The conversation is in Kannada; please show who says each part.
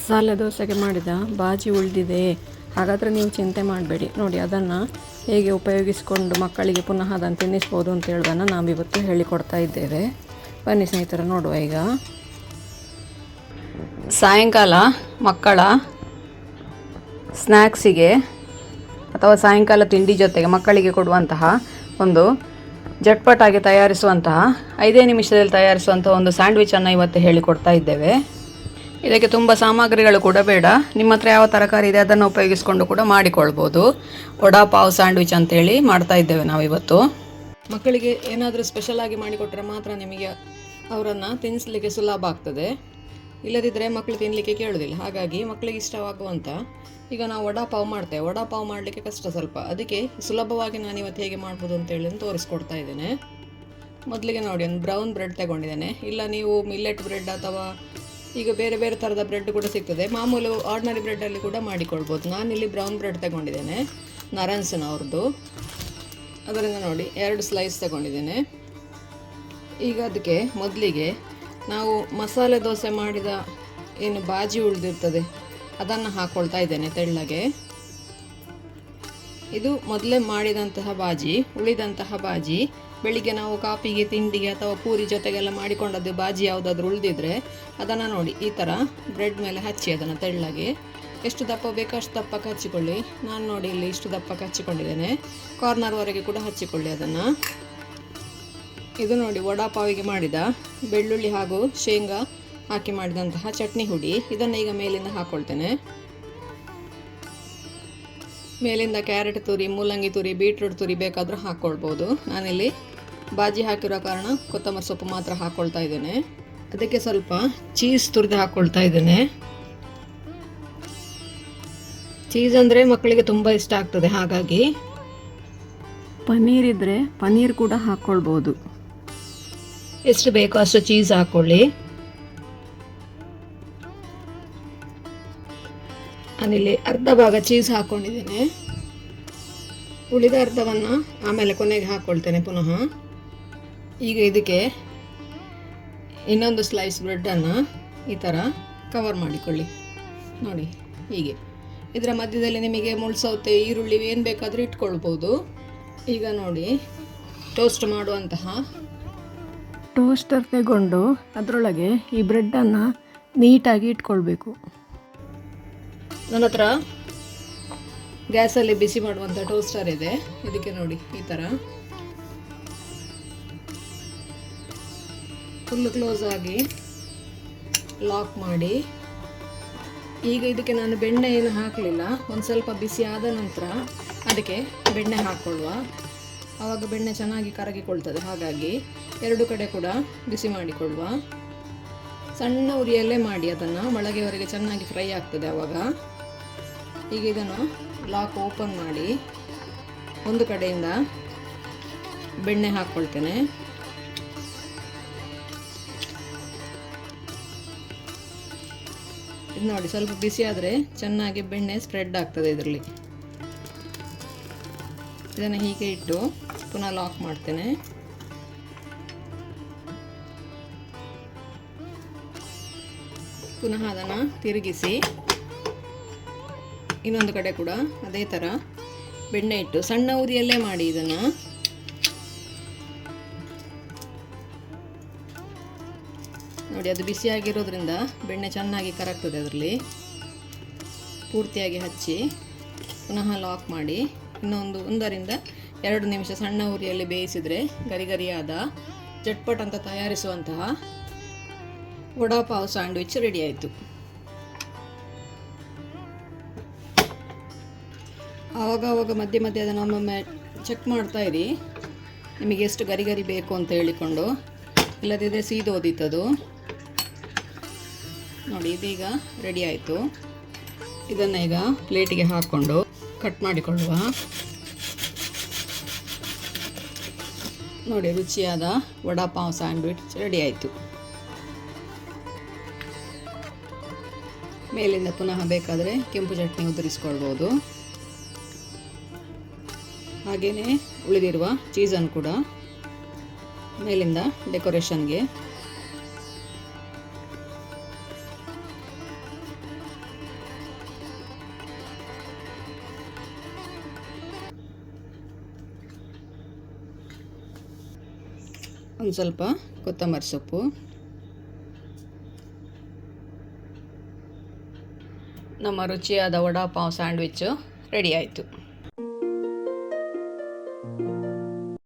Speaker 1: ಮಸಾಲೆ ದೋಸೆಗೆ ಮಾಡಿದ ಬಾಜಿ ಉಳಿದಿದೆ. ಹಾಗಾದರೆ ನೀವು ಚಿಂತೆ ಮಾಡಬೇಡಿ. ನೋಡಿ, ಅದನ್ನು ಹೇಗೆ ಉಪಯೋಗಿಸಿಕೊಂಡು ಮಕ್ಕಳಿಗೆ ಪುನಃ ಅದನ್ನು ತಿನ್ನಿಸ್ಬೋದು ಅಂತ ಹೇಳೋದನ್ನು ನಾವಿವತ್ತು ಹೇಳಿಕೊಡ್ತಾ ಇದ್ದೇವೆ. ಬನ್ನಿ ಸ್ನೇಹಿತರೆ, ನೋಡುವ. ಈಗ ಸಾಯಂಕಾಲ ಮಕ್ಕಳ ಸ್ನ್ಯಾಕ್ಸಿಗೆ ಅಥವಾ ಸಾಯಂಕಾಲ ತಿಂಡಿ ಜೊತೆಗೆ ಮಕ್ಕಳಿಗೆ ಕೊಡುವಂತಹ ಒಂದು ಜಟ್ಪಟಾಗಿ ತಯಾರಿಸುವಂತಹ 5 ನಿಮಿಷದಲ್ಲಿ ತಯಾರಿಸುವಂತಹ ಒಂದು ಸ್ಯಾಂಡ್ವಿಚನ್ನು ಇವತ್ತು ಹೇಳಿಕೊಡ್ತಾ ಇದ್ದೇವೆ. ಇದಕ್ಕೆ ತುಂಬ ಸಾಮಗ್ರಿಗಳು ಕೂಡ ಬೇಡ. ನಿಮ್ಮ ಹತ್ರ ಯಾವ ತರಕಾರಿ ಇದೆ ಅದನ್ನು ಉಪಯೋಗಿಸ್ಕೊಂಡು ಕೂಡ ಮಾಡಿಕೊಳ್ಬೋದು. ವಡಾ ಪಾವ್ ಸ್ಯಾಂಡ್ವಿಚ್ ಅಂತೇಳಿ ಮಾಡ್ತಾ ಇದ್ದೇವೆ ನಾವಿವತ್ತು. ಮಕ್ಕಳಿಗೆ ಏನಾದರೂ ಸ್ಪೆಷಲ್ ಆಗಿ ಮಾಡಿಕೊಟ್ರೆ ಮಾತ್ರ ನಿಮಗೆ ಅವರನ್ನು ತಿನ್ನಿಸ್ಲಿಕ್ಕೆ ಸುಲಭ ಆಗ್ತದೆ. ಇಲ್ಲದಿದ್ದರೆ ಮಕ್ಕಳು ತಿನ್ನಲಿಕ್ಕೆ ಕೇಳೋದಿಲ್ಲ. ಹಾಗಾಗಿ ಮಕ್ಕಳಿಗೆ ಇಷ್ಟವಾಗುವಂಥ ಈಗ ನಾವು ವಡಾ ಪಾವ್ ಮಾಡ್ತೇವೆ. ವಡಾ ಪಾವ್ ಮಾಡಲಿಕ್ಕೆ ಕಷ್ಟ ಸ್ವಲ್ಪ. ಅದಕ್ಕೆ ಸುಲಭವಾಗಿ ನಾನು ಇವತ್ತು ಹೇಗೆ ಮಾಡ್ಬೋದು ಅಂತೇಳಿ ತೋರಿಸ್ಕೊಡ್ತಾ ಇದ್ದೇನೆ. ಮೊದಲಿಗೆ ನೋಡಿ, ಒಂದು ಬ್ರೌನ್ ಬ್ರೆಡ್ ತಗೊಂಡಿದ್ದೇನೆ. ಇಲ್ಲ ನೀವು ಮಿಲ್ಲೆಟ್ ಬ್ರೆಡ್ ಅಥವಾ ಈಗ ಬೇರೆ ಬೇರೆ ಥರದ ಬ್ರೆಡ್ ಕೂಡ ಸಿಗ್ತದೆ. ಮಾಮೂಲು ಆರ್ಡಿನರಿ ಬ್ರೆಡ್ಡಲ್ಲಿ ಕೂಡ ಮಾಡಿಕೊಳ್ಬೋದು. ನಾನಿಲ್ಲಿ ಬ್ರೌನ್ ಬ್ರೆಡ್ ತಗೊಂಡಿದ್ದೇನೆ, ನರನ್ಸ್ನವ್ರದ್ದು. ಅದರಿಂದ ನೋಡಿ 2 ಸ್ಲೈಸ್ ತಗೊಂಡಿದ್ದೇನೆ. ಈಗ ಅದಕ್ಕೆ ಮೊದಲಿಗೆ ನಾವು ಮಸಾಲೆ ದೋಸೆ ಮಾಡಿದ ಏನು ಬಾಜಿ ಉಳಿದಿರ್ತದೆ ಅದನ್ನು ಹಾಕ್ಕೊಳ್ತಾ ಇದ್ದೇನೆ ತೆಳ್ಳಗೆ. ಇದು ಮೊದಲೇ ಮಾಡಿದಂತಹ ಬಾಜಿ, ಉಳಿದಂತಹ ಬಾಜಿ. ಬೆಳಿಗ್ಗೆ ನಾವು ಕಾಫಿಗೆ, ತಿಂಡಿಗೆ ಅಥವಾ ಪೂರಿ ಜೊತೆಗೆಲ್ಲ ಮಾಡಿಕೊಂಡದ್ದು ಬಾಜಿ ಯಾವುದಾದ್ರೂ ಉಳಿದಿದ್ರೆ ಅದನ್ನು ನೋಡಿ ಈ ಥರ ಬ್ರೆಡ್ ಮೇಲೆ ಹಚ್ಚಿ ಅದನ್ನು ತೆಳ್ಳಗೆ. ಎಷ್ಟು ದಪ್ಪ ಬೇಕೋ ಅಷ್ಟು ದಪ್ಪಕ್ಕೆ ಹಚ್ಚಿಕೊಳ್ಳಿ. ನಾನು ನೋಡಿ ಇಲ್ಲಿ ಇಷ್ಟು ದಪ್ಪಕ್ಕೆ ಹಚ್ಚಿಕೊಂಡಿದ್ದೇನೆ. ಕಾರ್ನರ್ವರೆಗೆ ಕೂಡ ಹಚ್ಚಿಕೊಳ್ಳಿ ಅದನ್ನು. ಇದು ನೋಡಿ ವಡಾ ಪಾವಿಗೆ ಮಾಡಿದ ಬೆಳ್ಳುಳ್ಳಿ ಹಾಗೂ ಶೇಂಗಾ ಹಾಕಿ ಮಾಡಿದಂತಹ ಚಟ್ನಿ ಹುಡಿ. ಇದನ್ನು ಈಗ ಮೇಲಿಂದ ಹಾಕ್ಕೊಳ್ತೇನೆ. ಮೇಲಿಂದ ಕ್ಯಾರೆಟ್ ತುರಿ, ಮೂಲಂಗಿ ತುರಿ, ಬೀಟ್ರೂಟ್ ತುರಿ ಬೇಕಾದರೂ ಹಾಕ್ಕೊಳ್ಬೋದು. ನಾನಿಲ್ಲಿ ಬಾಜಿ ಹಾಕಿರೋ ಕಾರಣ ಕೊತ್ತಂಬರಿ ಸೊಪ್ಪು ಮಾತ್ರ ಹಾಕ್ಕೊಳ್ತಾ ಇದ್ದೇನೆ. ಅದಕ್ಕೆ ಸ್ವಲ್ಪ ಚೀಸ್ ತುರಿದು ಹಾಕ್ಕೊಳ್ತಾ ಇದ್ದೇನೆ. ಚೀಸ್ ಅಂದರೆ ಮಕ್ಕಳಿಗೆ ತುಂಬ ಇಷ್ಟ ಆಗ್ತದೆ. ಹಾಗಾಗಿ ಪನ್ನೀರ್ ಇದ್ದರೆ ಪನ್ನೀರ್ ಕೂಡ ಹಾಕ್ಕೊಳ್ಬೋದು. ಎಷ್ಟು ಬೇಕೋ ಅಷ್ಟು ಚೀಸ್ ಹಾಕ್ಕೊಳ್ಳಿ. ನಾನಿಲ್ಲಿ ಅರ್ಧ ಭಾಗ ಚೀಸ್ ಹಾಕ್ಕೊಂಡಿದ್ದೇನೆ. ಉಳಿದ ಅರ್ಧವನ್ನು ಆಮೇಲೆ ಕೊನೆಗೆ ಹಾಕ್ಕೊಳ್ತೇನೆ ಪುನಃ. ಈಗ ಇದಕ್ಕೆ ಇನ್ನೊಂದು ಸ್ಲೈಸ್ ಬ್ರೆಡ್ಡನ್ನು ಈ ಥರ ಕವರ್ ಮಾಡಿಕೊಳ್ಳಿ. ನೋಡಿ ಹೀಗೆ. ಇದರ ಮಧ್ಯದಲ್ಲಿ ನಿಮಗೆ ಮುಳ್ಸೌತೆ, ಈರುಳ್ಳಿ ಏನು ಬೇಕಾದರೂ ಇಟ್ಕೊಳ್ಬೋದು. ಈಗ ನೋಡಿ, ಟೋಸ್ಟ್ ಮಾಡುವಂತಹ ಟೋಸ್ಟರ್ ತಗೊಂಡು ಅದರೊಳಗೆ ಈ ಬ್ರೆಡ್ಡನ್ನು ನೀಟಾಗಿ ಇಟ್ಕೊಳ್ಬೇಕು. ನನ್ನ ಹತ್ರ ಗ್ಯಾಸಲ್ಲಿ ಬಿಸಿ ಮಾಡುವಂಥ ಟೋಸ್ಟರ್ ಇದೆ. ಇದಕ್ಕೆ ನೋಡಿ ಈ ಥರ ಫುಲ್ಲು ಕ್ಲೋಸ್ ಆಗಿ ಲಾಕ್ ಮಾಡಿ. ಈಗ ಇದಕ್ಕೆ ನಾನು ಬೆಣ್ಣೆ ಏನು ಹಾಕಲಿಲ್ಲ. ಒಂದು ಸ್ವಲ್ಪ ಬಿಸಿ ಆದ ನಂತರ ಅದಕ್ಕೆ ಬೆಣ್ಣೆ ಹಾಕ್ಕೊಳ್ಳುವ. ಆವಾಗ ಬೆಣ್ಣೆ ಚೆನ್ನಾಗಿ ಕರಗಿಕೊಳ್ತದೆ. ಹಾಗಾಗಿ 2 ಕಡೆ ಕೂಡ ಬಿಸಿ ಮಾಡಿಕೊಳ್ಳುವ. ಸಣ್ಣ ಉರಿಯಲ್ಲೇ ಮಾಡಿ ಅದನ್ನು, ಒಳಗೆವರೆಗೆ ಚೆನ್ನಾಗಿ ಫ್ರೈ ಆಗ್ತದೆ ಆವಾಗ. ಈಗ ಇದನ್ನು ಲಾಕ್ ಓಪನ್ ಮಾಡಿ ಒಂದು ಕಡೆಯಿಂದ ಬೆಣ್ಣೆ ಹಾಕ್ಕೊಳ್ತೇನೆ. ಇದು ನೋಡಿ, ಸ್ವಲ್ಪ ಬಿಸಿ ಆದರೆ ಚೆನ್ನಾಗಿ ಬೆಣ್ಣೆ ಸ್ಪ್ರೆಡ್ ಆಗ್ತದೆ ಇದರಲ್ಲಿ. ಇದನ್ನು ಹೀಗೆ ಇಟ್ಟು ಪುನಃ ಲಾಕ್ ಮಾಡ್ತೇನೆ. ಪುನಃ ಅದನ್ನು ತಿರುಗಿಸಿ ಇನ್ನೊಂದು ಕಡೆ ಕೂಡ ಅದೇ ಥರ ಬೆಣ್ಣೆ ಇಟ್ಟು ಸಣ್ಣ ಉರಿಯಲ್ಲೇ ಮಾಡಿ ಇದನ್ನು. ನೋಡಿ, ಅದು ಬಿಸಿಯಾಗಿರೋದ್ರಿಂದ ಬೆಣ್ಣೆ ಚೆನ್ನಾಗಿ ಕರಗ್ತದೆ ಅದರಲ್ಲಿ. ಪೂರ್ತಿಯಾಗಿ ಹಚ್ಚಿ ಪುನಃ ಲಾಕ್ ಮಾಡಿ ಇನ್ನೊಂದು 1-2 ನಿಮಿಷ ಸಣ್ಣ ಉರಿಯಲ್ಲಿ ಬೇಯಿಸಿದರೆ ಗರಿಗರಿಯಾದ ಚಟ್ಪಟ್ ಅಂತ ತಯಾರಿಸುವಂತಹ ವಡಾ ಪಾವ್ ಸ್ಯಾಂಡ್ವಿಚ್ ರೆಡಿ ಆಯಿತು. ಆವಾಗ ಮಧ್ಯೆ ಮಧ್ಯೆ ಅದನ್ನು ಒಮ್ಮೊಮ್ಮೆ ಚೆಕ್ ಮಾಡ್ತಾ ಇರಿ, ನಿಮಗೆ ಎಷ್ಟು ಗರಿ ಬೇಕು ಅಂತ ಹೇಳಿಕೊಂಡು. ಇಲ್ಲದಿದ್ದರೆ ಸೀದೋದಿತ್ತದು. ನೋಡಿ, ಇದೀಗ ರೆಡಿ ಆಯಿತು. ಇದನ್ನು ಈಗ ಪ್ಲೇಟಿಗೆ ಹಾಕ್ಕೊಂಡು ಕಟ್ ಮಾಡಿಕೊಳ್ಳುವ. ನೋಡಿ, ರುಚಿಯಾದ ವಡಾ ಪಾವ್ ಸ್ಯಾಂಡ್ವಿಚ್ ರೆಡಿ ಆಯಿತು. ಮೇಲಿಂದ ಪುನಃ ಬೇಕಾದರೆ ಕೆಂಪು ಚಟ್ನಿ ಉದುರಿಸ್ಕೊಳ್ಬೋದು. ಹಾಗೆಯೇ ಉಳಿದಿರುವ ಚೀಸನ್ನು ಕೂಡ ಮೇಲಿಂದ ಡೆಕೋರೇಷನ್ಗೆ ಒಂದು ಸ್ವಲ್ಪ ಕೊತ್ತಂಬರಿ ಸೊಪ್ಪು, ನಮ್ಮ ರುಚಿಯಾದ ವಡಾ ಪಾವ್ ಸ್ಯಾಂಡ್ವಿಚ್ಚು ರೆಡಿ ಆಯಿತು.